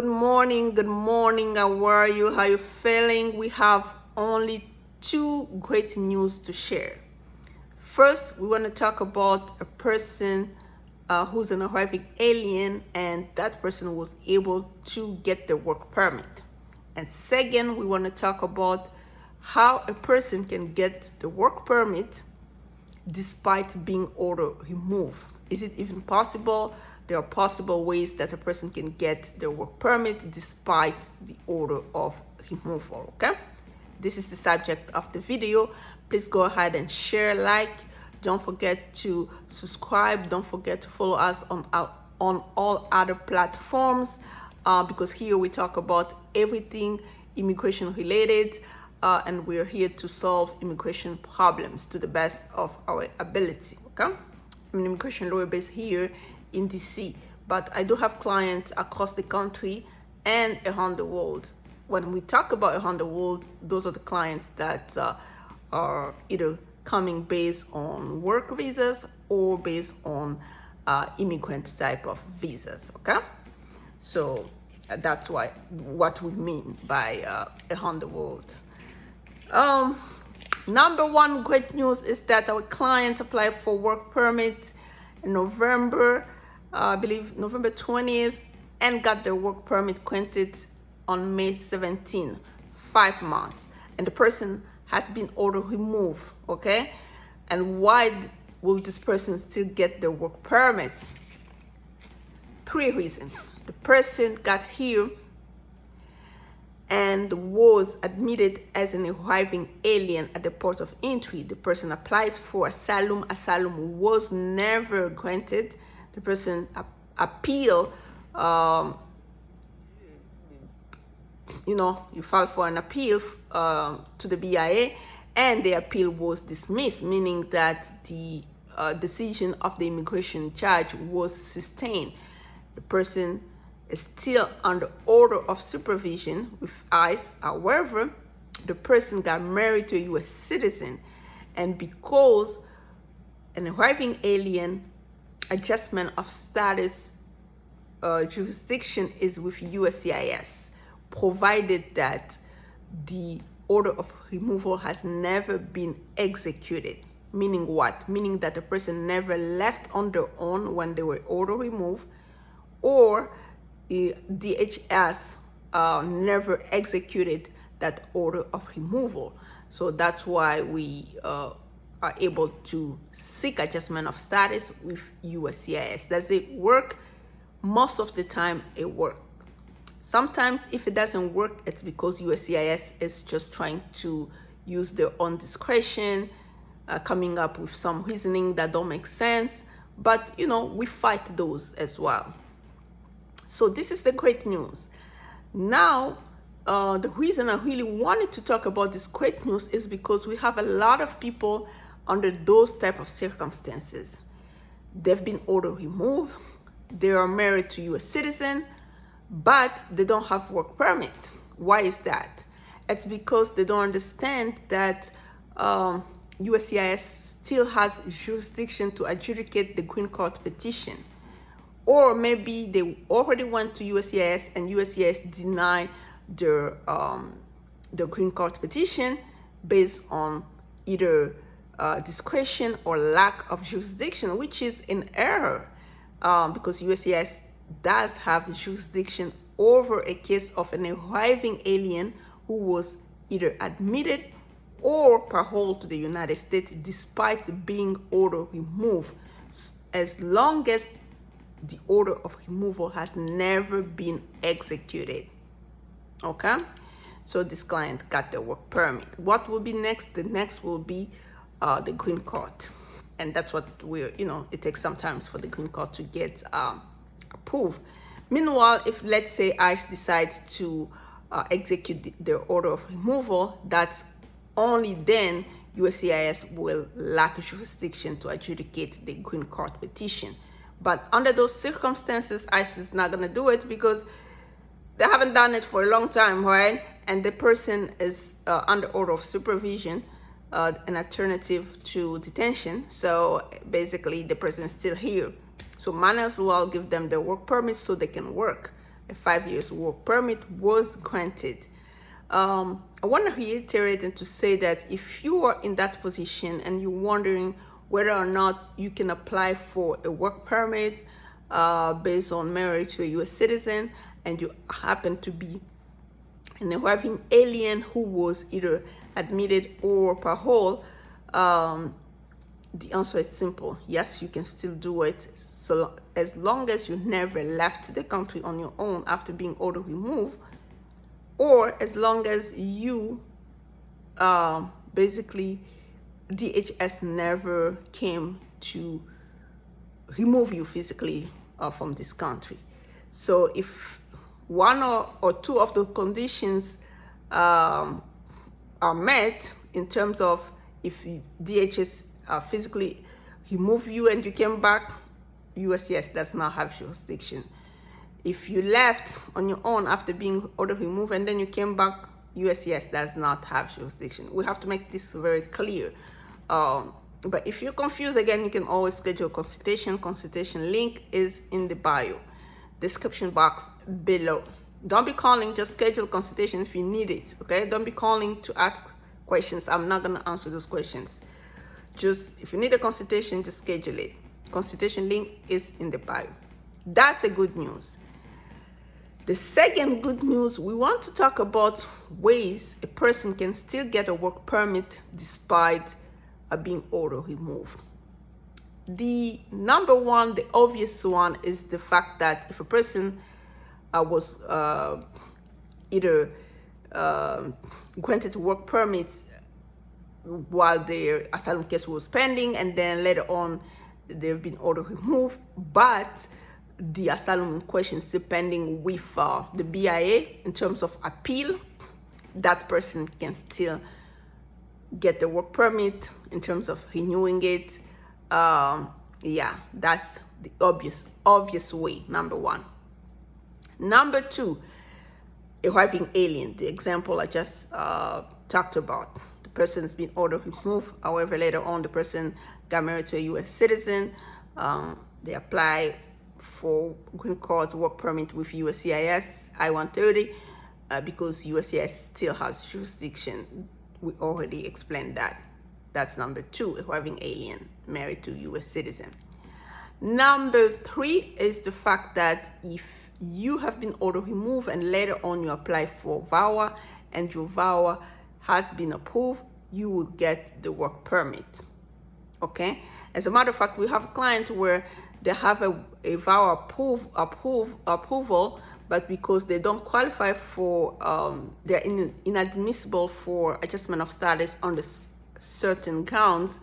Good morning. How are you? How are you feeling? We have only two great news to share. First, we want to talk about a person who's an arriving alien, and that person was able to get the work permit. And second, we want to talk about how a person can get the work permit despite being order removed. Is it even possible? There are possible ways that a person can get their work permit despite the order of removal, okay? This is the subject of the video. Please go ahead and share, like. Don't forget to subscribe. Don't forget to follow us on all other platforms because here we talk about everything immigration related. And we're here to solve immigration problems to the best of our ability, okay? I'm an immigration lawyer based here in DC, but I do have clients across the country and around the world. When we talk about around the world, those are the clients that are either coming based on work visas or based on immigrant type of visas, okay? So that's what we mean by around the world. Number one great news is that our clients applied for work permit in November, I believe November 20th, and got their work permit granted on May 17th, 5 months. And the person has been order removed, okay? And why will this person still get their work permit? 3 reasons. The person got here and was admitted as an arriving alien at the port of entry. The person applies for asylum. Asylum was never granted. The person appeal, you file for an appeal to the BIA, and the appeal was dismissed, meaning that the decision of the immigration judge was sustained. The person is still under order of supervision with ICE. However, the person got married to a U.S. citizen, and because an arriving alien adjustment of status jurisdiction is with USCIS, provided that the order of removal has never been executed. Meaning what? Meaning that the person never left on their own when they were order removed, or DHS never executed that order of removal. So that's why we are able to seek adjustment of status with USCIS. Does it work? Most of the time it works. Sometimes if it doesn't work, it's because USCIS is just trying to use their own discretion, coming up with some reasoning that don't make sense. But we fight those as well. So this is the great news. Now, the reason I really wanted to talk about this great news is because we have a lot of people under those type of circumstances. They've been order removed. They are married to U.S. citizen, but they don't have work permit. Why is that? It's because they don't understand that USCIS still has jurisdiction to adjudicate the green card petition. Or maybe they already went to USCIS and USCIS denied their green card petition based on either discretion or lack of jurisdiction, which is in error because USCIS does have jurisdiction over a case of an arriving alien who was either admitted or paroled to the United States despite being order removed, as long as the order of removal has never been executed. Okay, so this client got the work permit. What will be next? The next will be the green card, and that's what it takes sometimes for the green card to get approved. Meanwhile, if let's say ICE decides to execute their order of removal, that's only then USCIS will lack jurisdiction to adjudicate the green card petition. But under those circumstances, ICE is not going to do it because they haven't done it for a long time, right? And the person is under order of supervision, an alternative to detention. So basically, the person is still here. So might as well give them their work permit so they can work. a 5 years work permit was granted. I want to reiterate and to say that if you are in that position and you're wondering whether or not you can apply for a work permit based on marriage to a U.S. citizen, and you happen to be an arriving alien who was either admitted or parole, the answer is simple. Yes, you can still do it, so as long as you never left the country on your own after being order removed, or as long as you basically DHS never came to remove you physically from this country. So if one or two of the conditions are met in terms of if DHS physically remove you and you came back, USCIS does not have jurisdiction. If you left on your own after being order removed and then you came back, USCIS does not have jurisdiction. We have to make this very clear. But if you're confused, again, you can always schedule a consultation. Consultation link is in the bio, description box below. Don't be calling, just schedule consultation if you need it, okay? Don't be calling to ask questions. I'm not gonna answer those questions. Just, if you need a consultation, just schedule it. Consultation link is in the bio. That's a good news. The second good news, we want to talk about ways a person can still get a work permit despite being order removed. The number one, the obvious one, is the fact that if a person was either granted work permits while their asylum case was pending, and then later on they've been order removed, but the asylum in question is still pending with the BIA in terms of appeal, that person can still get the work permit in terms of renewing it. Yeah, that's the obvious way, number one. Number two, arriving alien, the example I just talked about. The person has been order removed, however, later on the person got married to a U.S. citizen. They apply for green card work permit with USCIS I-130 because USCIS still has jurisdiction. We already explained that. That's number two, arriving alien married to U.S. citizen. Number three is the fact that if you have been order removed and later on you apply for VAWA and your VAWA has been approved, you will get the work permit. Okay? As a matter of fact, we have a client where they have a VAWA approval, but because they don't qualify for, they're inadmissible for adjustment of status on the certain grounds,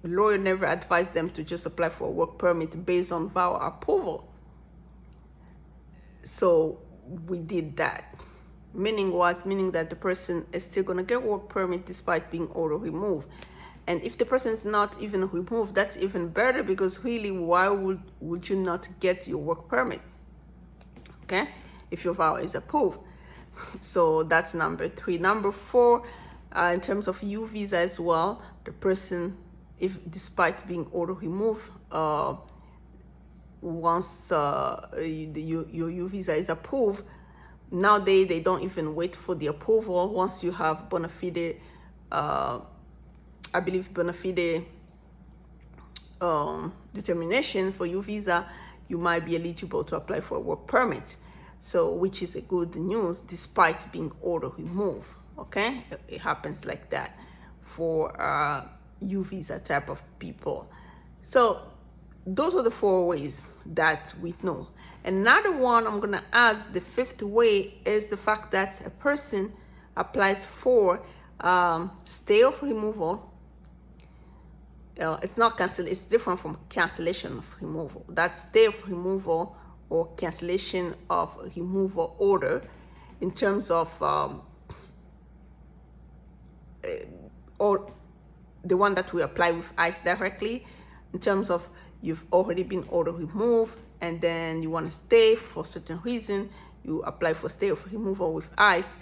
lawyer never advised them to just apply for a work permit based on VAWA approval. So we did that. Meaning what? Meaning that the person is still gonna get work permit despite being order removed. And if the person is not even removed, that's even better, because really, why would you not get your work permit? Okay, if your VAWA is approved. So that's number three. Number four, in terms of U visa as well, the person, if despite being order removed, once your U visa is approved, nowadays they don't even wait for the approval. Once you have bona fide, I believe bona fide determination for U visa, you might be eligible to apply for a work permit. So, which is a good news despite being order removed. Okay, it happens like that for U visa type of people. So those are the four ways that we know. Another one I'm gonna add, the fifth way, is the fact that a person applies for stay of removal. It's not cancel. It's different from cancellation of removal. That's stay of removal or cancellation of removal order, in terms of or the one that we apply with ICE directly, in terms of you've already been order removed and then you want to stay for a certain reason, you apply for stay of removal with ICE,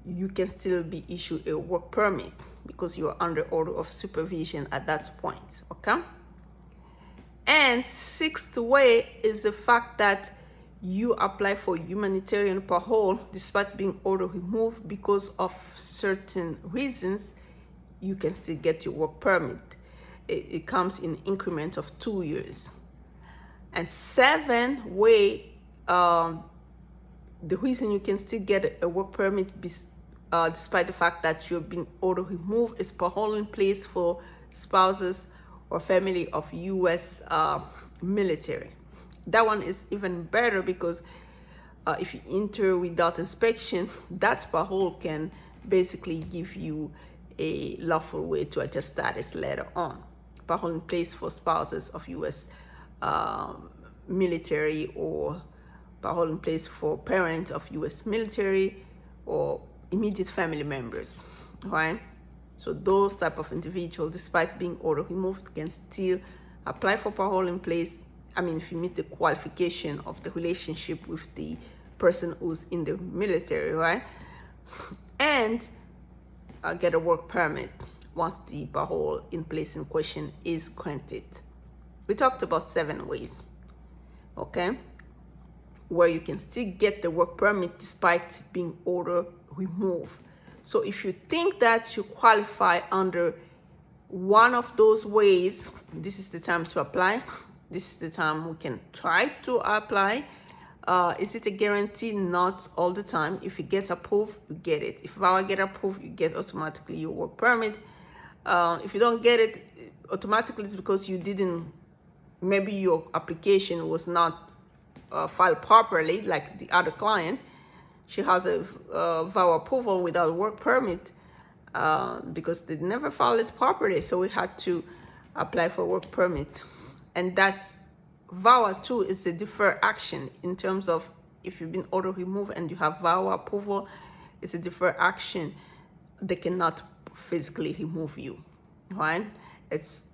you can still be issued a work permit because you're under order of supervision at that point, okay? And sixth way is the fact that you apply for humanitarian parole despite being ordered removed because of certain reasons, you can still get your work permit. It comes in increments of 2 years. And 7 way, the reason you can still get a work permit despite the fact that you've been ordered removed is parole in place for spouses or family of U.S. Military. That one is even better because if you enter without inspection, that parole can basically give you a lawful way to adjust status later on. Parole in place for spouses of U.S. Military, or parole in place for parents of U.S. military or immediate family members, right? So those type of individuals, despite being ordered removed, can still apply for parole in place. I mean, if you meet the qualification of the relationship with the person who's in the military, right? And get a work permit once the parole in place in question is granted. We talked about 7 ways, okay, where you can still get the work permit despite being ordered removed. So if you think that you qualify under one of those ways, this is the time to apply. This is the time we can try to apply. Is it a guarantee? Not all the time. If it gets approved, you get it. If VAWA get approved, you get automatically your work permit. If you don't get it automatically, it's because you didn't, maybe your application was not filed properly, like the other client. She has a Vow Approval without work permit because they never filed it properly, so we had to apply for work permit. And that's VAWA too is a deferred action in terms of if you've been ordered removed and you have Vow Approval, it's a deferred action. They cannot physically remove you, right? It's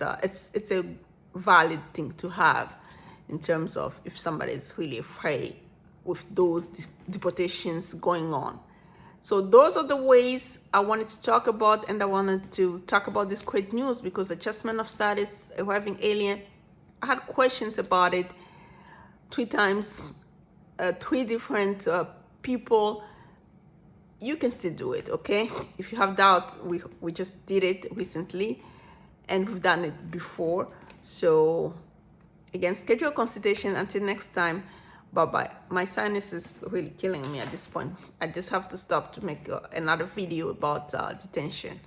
a valid thing to have in terms of if somebody is really afraid with those deportations going on. So those are the ways I wanted to talk about, and I wanted to talk about this great news because adjustment of status, arriving alien, I had questions about it 3 times, 3 different people. You can still do it, okay? If you have doubt, we just did it recently and we've done it before. So again, schedule a consultation. Until next time, bye-bye. My sinus is really killing me at this point. I just have to stop to make another video about detention.